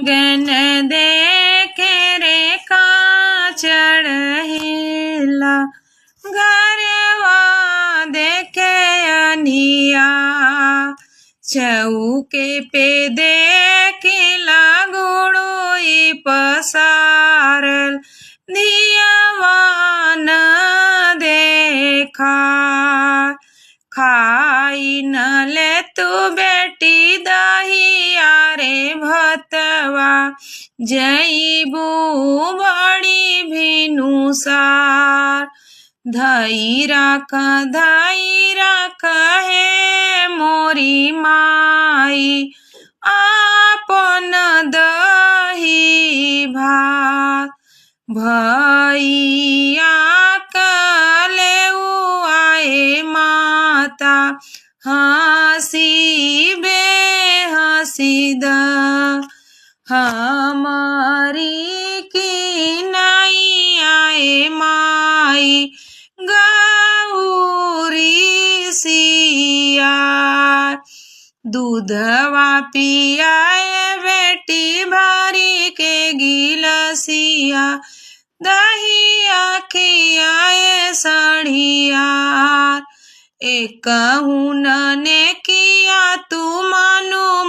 गन देखे रे का चढ़ेला घरवा देखे अनिया चौके पे देखिला गुड़ोई पसारल दियावा न देखा खाई न ले तू बेटी दहिया रे भतवा जईबू बड़ी भिनुसार धई राख हे मोरी माई आपन दही भात भैया कले आए माता हसी बेहसी द हमारी की नाई आए माई गौरी सिया दूधवा पियाए बेटी भारी के गिलसिया दहिया खियाए सढ़िया एक ने किया तू मानो